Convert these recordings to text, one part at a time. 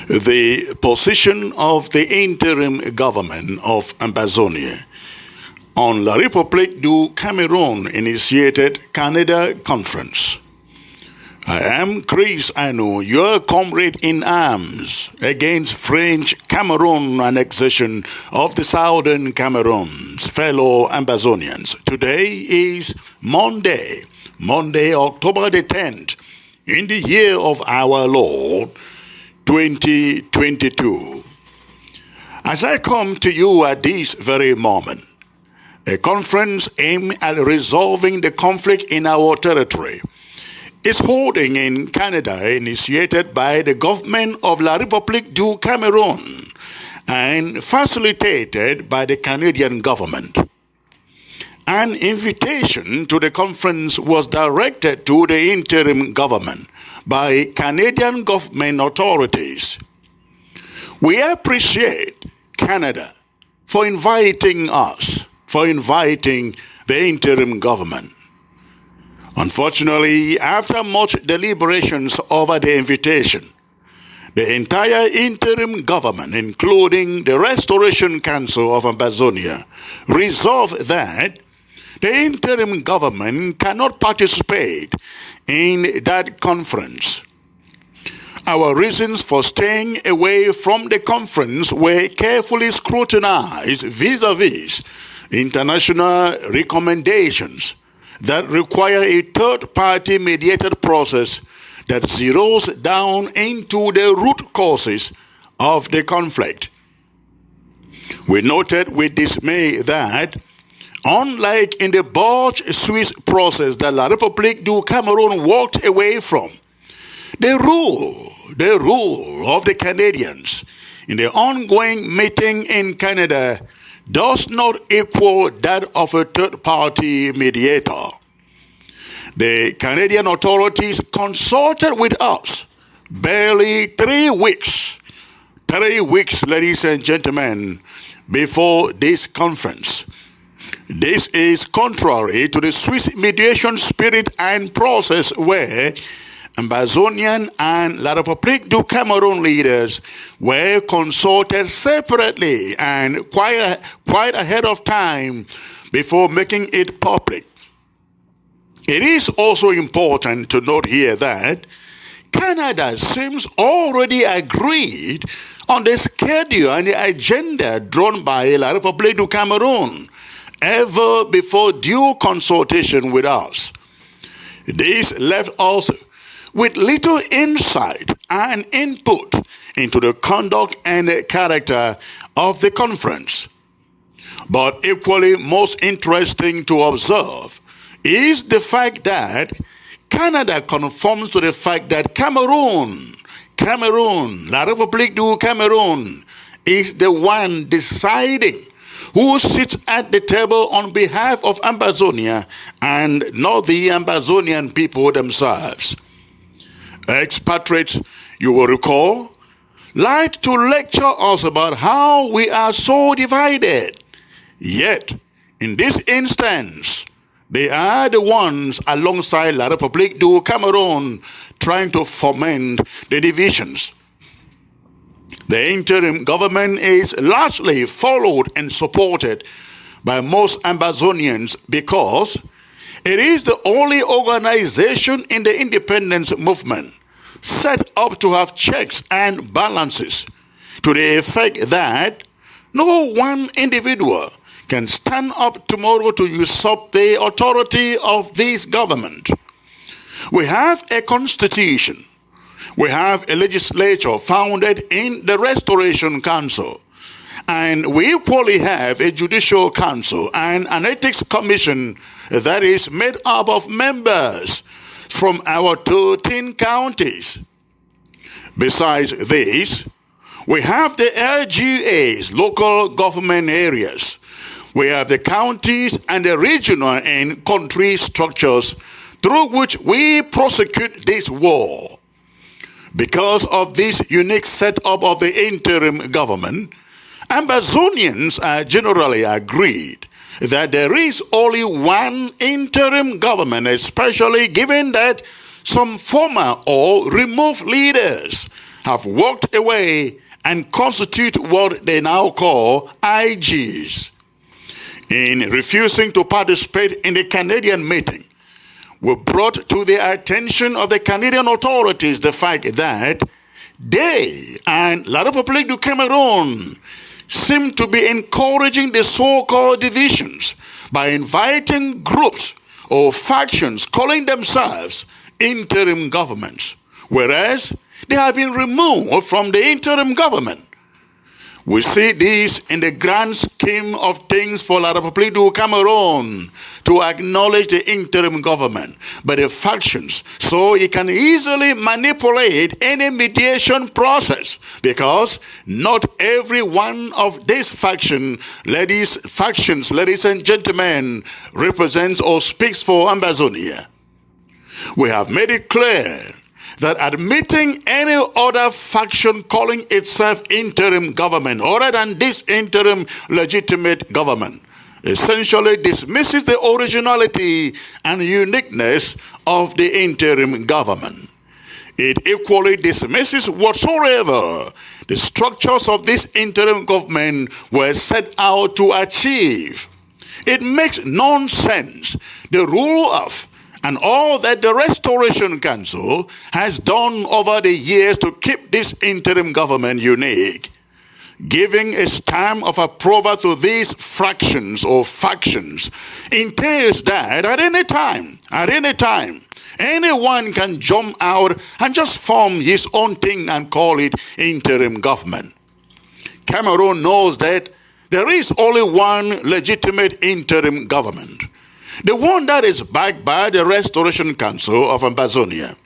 The position of the interim government of Ambazonia on La Republique du Cameroun initiated Canada Conference. I am Chris Anu, your comrade in arms against French Cameroon annexation of the Southern Cameroon's fellow Ambazonians. Today is Monday, October the 10th, in the year of our Lord, 2022. As I come to you at this very moment, a conference aimed at resolving the conflict in our territory is holding in Canada, initiated by the government of La Republique du Cameroun and facilitated by the Canadian government. An invitation to the conference was directed to the interim government by Canadian government authorities. We appreciate Canada for inviting us, for inviting the interim government. Unfortunately, after much deliberations over the invitation, the entire interim government, including the Restoration Council of Ambazonia, resolved that the interim government cannot participate in that conference. Our reasons for staying away from the conference were carefully scrutinized vis-a-vis international recommendations that require a third-party mediated process that zeroes down into the root causes of the conflict. We noted with dismay that, unlike in the Bourge-Swiss process that La Republique du Cameroun walked away from, the rule of the Canadians in the ongoing meeting in Canada does not equal that of a third-party mediator. The Canadian authorities consulted with us barely 3 weeks, ladies and gentlemen, before this conference. This is contrary to the Swiss mediation spirit and process where Ambazonian and La Republique du Cameroun leaders were consulted separately and quite ahead of time before making it public. It is also important to note here that Canada seems already agreed on the schedule and the agenda drawn by La Republique du Cameroun ever before due consultation with us. This left us with little insight and input into the conduct and character of the conference. But equally most interesting to observe is the fact that Canada conforms to the fact that Cameroon, La Republique du Cameroun, is the one deciding who sits at the table on behalf of Ambazonia and not the Ambazonian people themselves. Expatriates, you will recall, like to lecture us about how we are so divided. Yet, in this instance, they are the ones alongside La Republique du Cameroun trying to foment the divisions. The interim government is largely followed and supported by most Ambazonians because it is the only organization in the independence movement set up to have checks and balances to the effect that no one individual can stand up tomorrow to usurp the authority of this government. We have a constitution. We have a legislature founded in the Restoration Council. And we equally have a judicial council and an ethics commission that is made up of members from our 13 counties. Besides this, we have the LGAs, local government areas. We have the counties and the regional and country structures through which we prosecute this war. Because of this unique setup of the interim government, Ambazonians are generally agreed that there is only one interim government, especially given that some former or removed leaders have walked away and constitute what they now call IGs. In refusing to participate in the Canadian meeting, we brought to the attention of the Canadian authorities the fact that they and La Republique du Cameroun seem to be encouraging the so-called divisions by inviting groups or factions calling themselves interim governments, whereas they have been removed from the interim government. We see this in the grand scheme of things for La Republique du Cameroun to acknowledge the interim government by the factions, so it can easily manipulate any mediation process, because not every one of these factions, ladies and gentlemen, represents or speaks for Ambazonia. We have made it clear that admitting any other faction calling itself interim government other than this interim legitimate government essentially dismisses the originality and uniqueness of the interim government. It equally dismisses whatsoever the structures of this interim government were set out to achieve. It makes nonsense the rule of and all that the Restoration Council has done over the years to keep this interim government unique. Giving a stamp of approval to these fractions or factions entails that at any time, anyone can jump out and just form his own thing and call it interim government. Cameroon knows that there is only one legitimate interim government, the one that is backed by the Restoration Council of Ambazonia.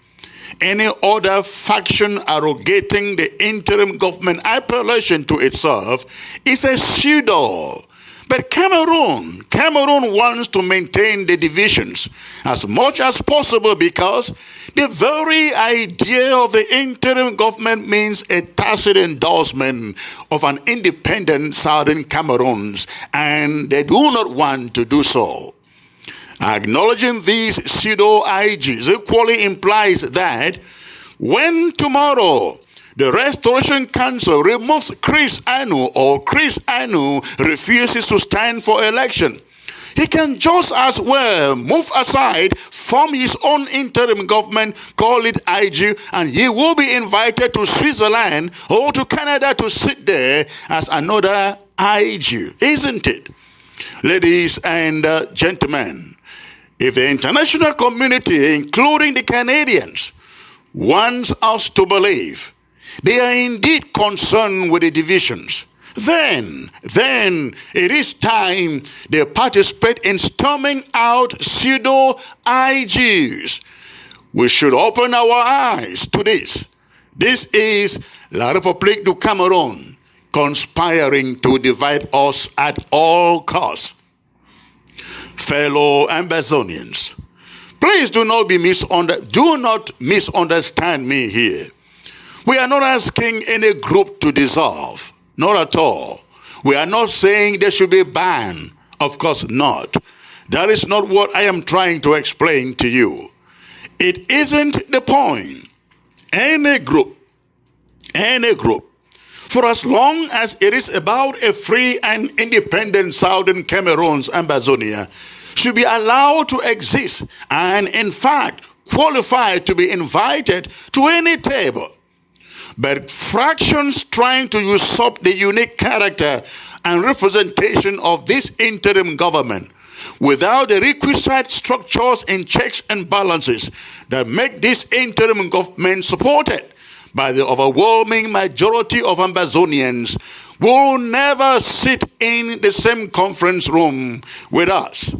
Any other faction arrogating the interim government appellation to itself is a pseudo. But Cameroon wants to maintain the divisions as much as possible, because the very idea of the interim government means a tacit endorsement of an independent Southern Cameroon, and they do not want to do so. Acknowledging these pseudo-IGs equally implies that when tomorrow the Restoration Council removes Chris Anu, or Chris Anu refuses to stand for election, he can just as well move aside, form his own interim government, call it IG, and he will be invited to Switzerland or to Canada to sit there as another IG, isn't it? Ladies and gentlemen, if the international community, including the Canadians, wants us to believe they are indeed concerned with the divisions, then it is time they participate in storming out pseudo-IGs. We should open our eyes to this. This is La Republique du Cameroun conspiring to divide us at all costs. Fellow Ambazonians, please do not misunderstand me here. We are not asking any group to dissolve, not at all. We are not saying they should be banned, of course not. That is not what I am trying to explain to you. It isn't the point. Any group, for as long as it is about a free and independent Southern Cameroon's Ambazonia, should be allowed to exist and, in fact, qualified to be invited to any table. But fractions trying to usurp the unique character and representation of this interim government without the requisite structures and checks and balances that make this interim government supported by the overwhelming majority of Ambazonians will never sit in the same conference room with us.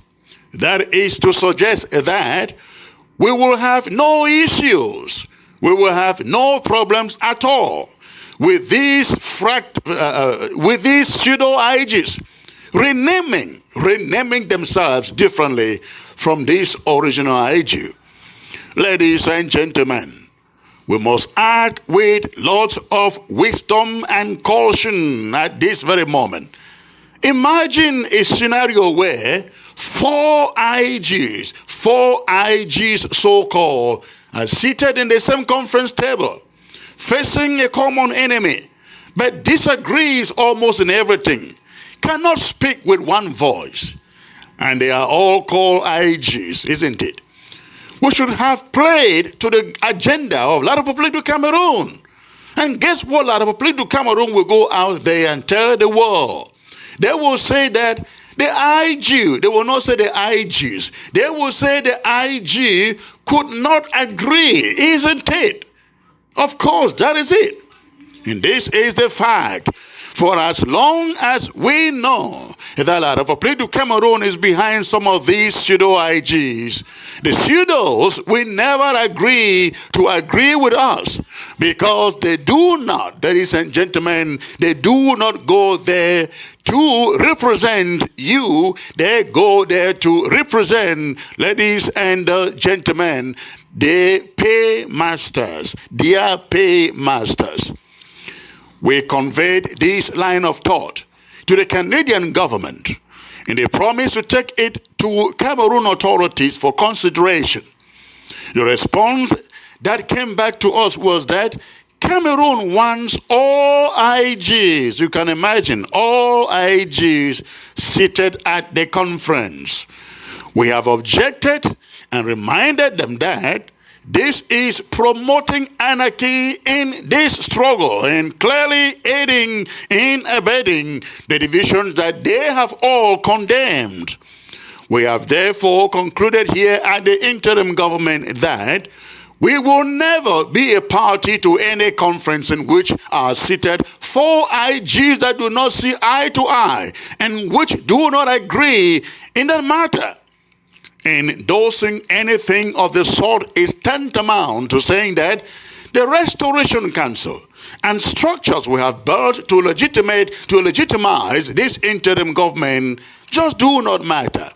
That is to suggest that we will have no issues, we will have no problems at all with these pseudo-IGs renaming themselves differently from this original IG. Ladies and gentlemen, we must act with lots of wisdom and caution at this very moment. Imagine a scenario where four IGs so-called, are seated in the same conference table, facing a common enemy, but disagrees almost in everything, cannot speak with one voice. And they are all called IGs, isn't it? We should have played to the agenda of La Republique du Cameroun. And guess what? La Republique du Cameroun will go out there and tell the world. They will say that the IG, they will not say the IGs. They will say the IG could not agree, isn't it? Of course, that is it. And this is the fact. For as long as we know that La Republique du Cameroun is behind some of these pseudo-IGs, the pseudos will never agree to agree with us, because they do not, ladies and gentlemen, they do not go there to represent you. They go there to represent, ladies and gentlemen, the paymasters. They are paymasters. We conveyed this line of thought to the Canadian government, and they promised to take it to Cameroon authorities for consideration. The response that came back to us was that Cameroon wants all IGs, you can imagine, all IGs seated at the conference. We have objected and reminded them that this is promoting anarchy in this struggle and clearly aiding in abetting the divisions that they have all condemned. We have therefore concluded here at the interim government that we will never be a party to any conference in which are seated four IGs that do not see eye to eye and which do not agree in that matter. Endorsing anything of the sort is tantamount to saying that the Restoration Council and structures we have built to legitimize this interim government just do not matter.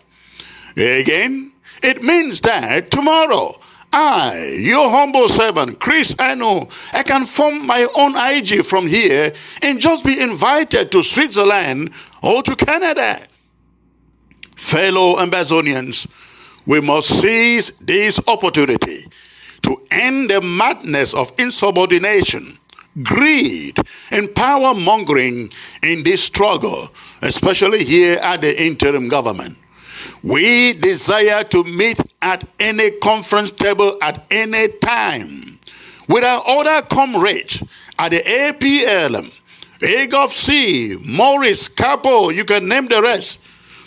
Again, it means that tomorrow, I, your humble servant, Chris, I can form my own IG from here and just be invited to Switzerland or to Canada. Fellow Ambazonians, we must seize this opportunity to end the madness of insubordination, greed, and power-mongering in this struggle, especially here at the interim government. We desire to meet at any conference table at any time with our other comrades at the APLM, AGOVC, Maurice, Capo, you can name the rest,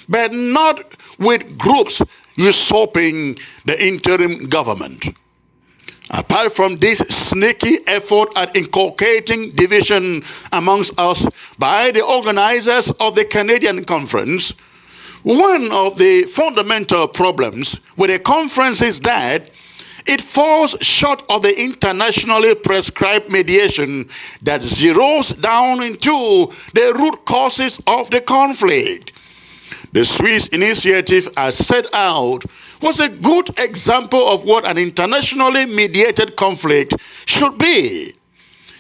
but not with groups usurping the interim government. Apart from this sneaky effort at inculcating division amongst us by the organizers of the Canadian conference, one of the fundamental problems with the conference is that it falls short of the internationally prescribed mediation that zeroes down into the root causes of the conflict. The Swiss initiative, as set out, was a good example of what an internationally mediated conflict should be.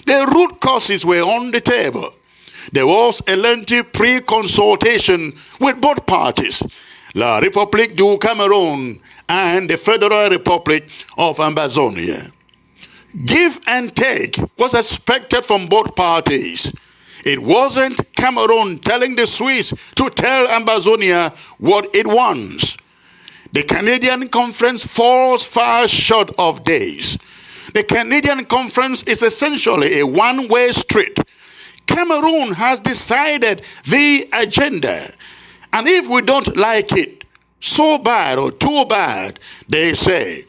The root causes were on the table. There was a lengthy pre-consultation with both parties, La Republique du Cameroun and the Federal Republic of Ambazonia. Give and take was expected from both parties. It wasn't Cameroon telling the Swiss to tell Ambazonia what it wants. The Canadian conference falls far short of days. The Canadian conference is essentially a one-way street. Cameroon has decided the agenda. And if we don't like it, so bad or too bad, they say.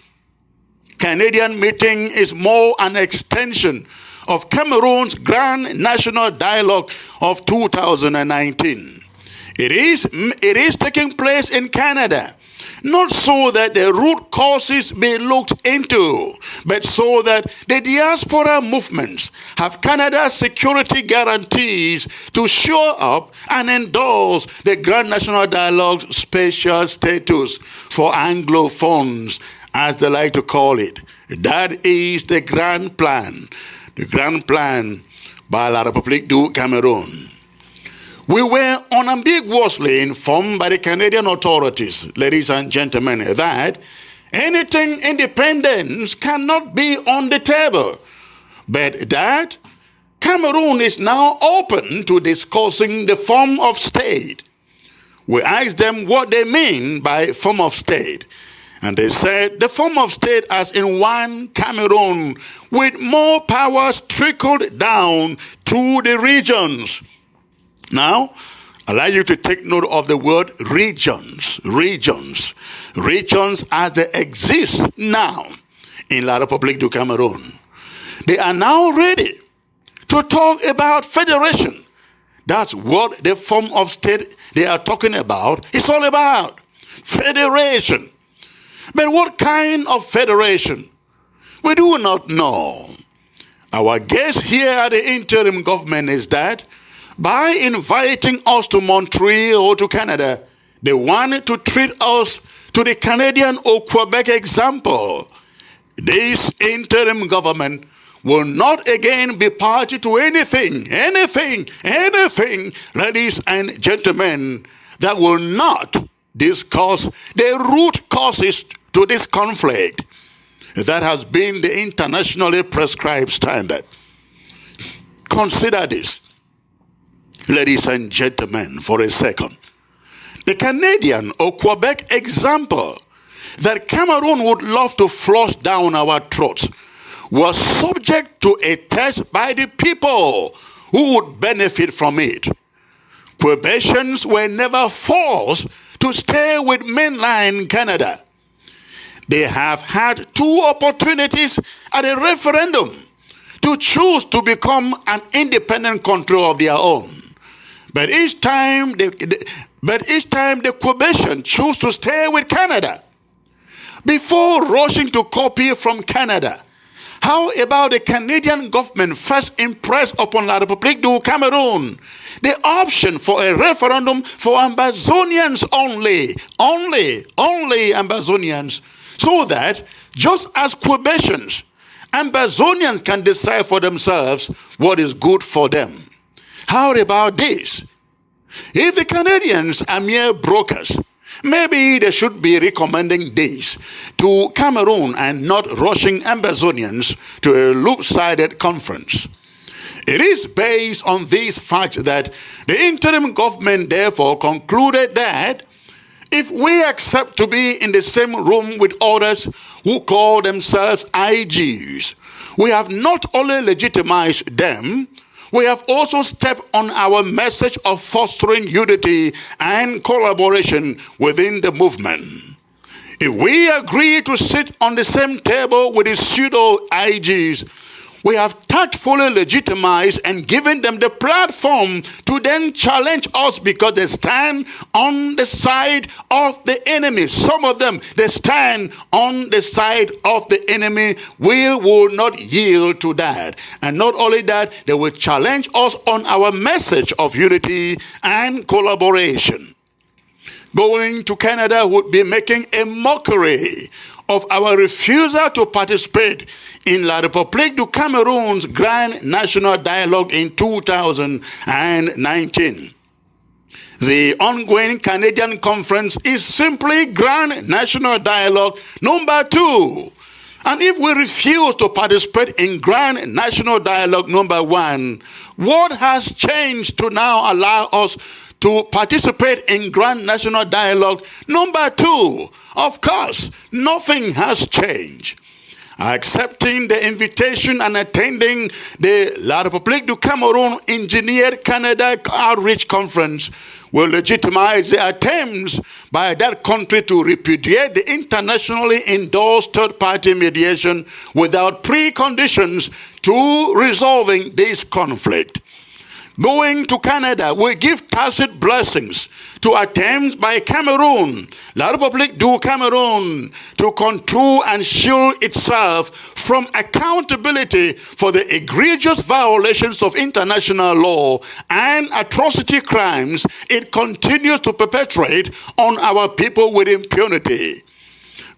Canadian meeting is more an extension of Cameroon's Grand National Dialogue of 2019. It is taking place in Canada, not so that the root causes be looked into, but so that the diaspora movements have Canada's security guarantees to show up and endorse the Grand National Dialogue's special status for Anglophones, as they like to call it. That is the grand plan. The grand plan by La Republique du Cameroun. We were unambiguously informed by the Canadian authorities, ladies and gentlemen, that anything independence cannot be on the table. but that Cameroon is now open to discussing the form of state. We asked them what they mean by form of state. And they said the form of state as in one Cameroon with more powers trickled down to the regions. Now, I'd like you to take note of the word regions. Regions. Regions as they exist now in La Republique du Cameroun. They are now ready to talk about federation. That's what the form of state they are talking about is all about. Federation. But what kind of federation? We do not know. Our guess here at the interim government is that by inviting us to Montreal or to Canada, they wanted to treat us to the Canadian or Quebec example. This interim government will not again be party to anything, ladies and gentlemen, that will not discuss the root causes to this conflict. That has been the internationally prescribed standard. Consider this, ladies and gentlemen, for a second. The Canadian or Quebec example that Cameroon would love to flush down our throats was subject to a test by the people who would benefit from it. Quebecians were never forced to stay with mainland Canada. They have had two opportunities at a referendum to choose to become an independent country of their own. But each time the Quebecians choose to stay with Canada before rushing to copy from Canada. How about the Canadian government first impressed upon La Republique du Cameroun the option for a referendum for Ambazonians only Ambazonians, so that just as Quebecians, Ambazonians can decide for themselves what is good for them. How about this? If the Canadians are mere brokers, maybe they should be recommending this to Cameroon and not rushing Ambazonians to a loop-sided conference. It is based on these facts that the interim government therefore concluded that if we accept to be in the same room with others who call themselves IGs, we have not only legitimized them, we have also stepped on our message of fostering unity and collaboration within the movement. If we agree to sit on the same table with the pseudo-IGs, we have tactfully legitimized and given them the platform to then challenge us because they stand on the side of the enemy. Some of them, they stand on the side of the enemy. We will not yield to that. And not only that, they will challenge us on our message of unity and collaboration. Going to Canada would be making a mockery of our refusal to participate in La Republique du Cameroun's Grand National Dialogue in 2019. The ongoing Canadian conference is simply Grand National Dialogue number 2. And if we refuse to participate in Grand National Dialogue number 1, what has changed to now allow us to participate in Grand National Dialogue number 2? Of course, nothing has changed. Accepting the invitation and attending the La Republique du Cameroun Engineered Canada Outreach Conference will legitimize the attempts by that country to repudiate the internationally endorsed third-party mediation without preconditions to resolving this conflict. Going to Canada will give tacit blessings to attempts by Cameroon, La Republique du Cameroun, to control and shield itself from accountability for the egregious violations of international law and atrocity crimes it continues to perpetrate on our people with impunity.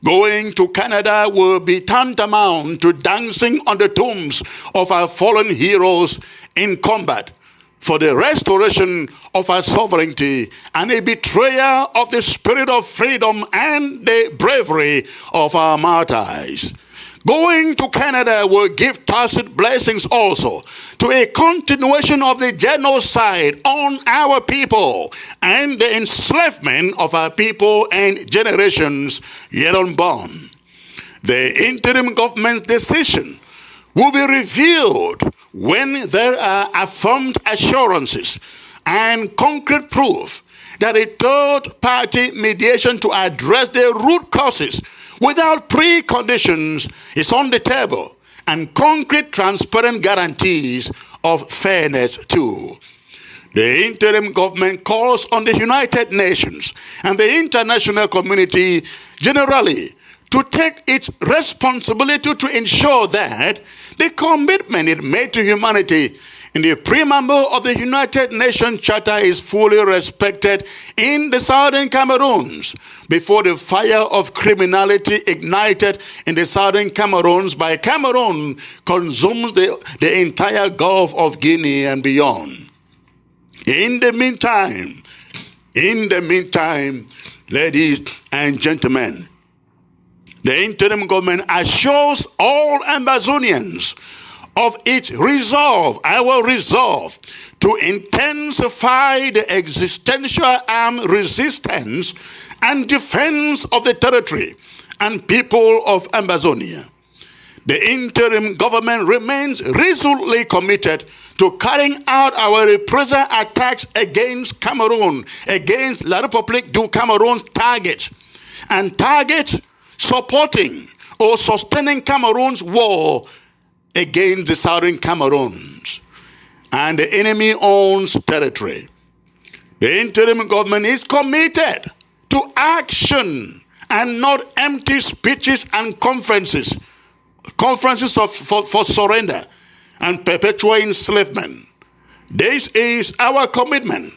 Going to Canada will be tantamount to dancing on the tombs of our fallen heroes in combat for the restoration of our sovereignty and a betrayal of the spirit of freedom and the bravery of our martyrs. Going to Canada will give tacit blessings also to a continuation of the genocide on our people and the enslavement of our people and generations yet unborn. The interim government's decision will be revealed when there are affirmed assurances and concrete proof that a third-party mediation to address the root causes without preconditions is on the table, and concrete, transparent guarantees of fairness too. The interim government calls on the United Nations and the international community generally to take its responsibility to ensure that the commitment it made to humanity in the preamble of the United Nations Charter is fully respected in the Southern Cameroons before the fire of criminality ignited in the Southern Cameroons by Cameroon consumes the entire Gulf of Guinea and beyond. In the meantime, ladies and gentlemen, the interim government assures all Ambazonians of its resolve, our resolve, to intensify the existential armed resistance and defense of the territory and people of Ambazonia. The interim government remains resolutely committed to carrying out our reprisal attacks against Cameroon, against La Republique du Cameroun's targets, and supporting or sustaining Cameroon's war against the Southern Cameroons and the enemy owns territory. The interim government is committed to action and not empty speeches and conferences for surrender and perpetual enslavement. This is our commitment.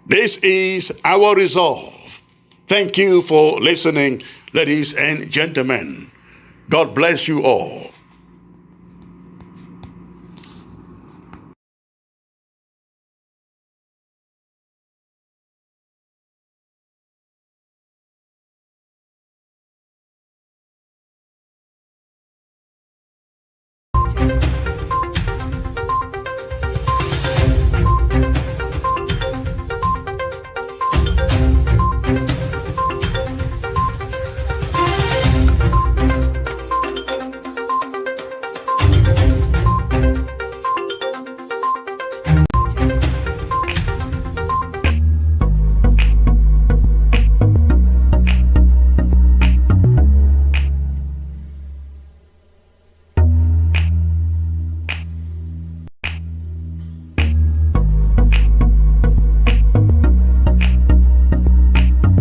This is our resolve. Thank you for listening, ladies and gentlemen. God bless you all.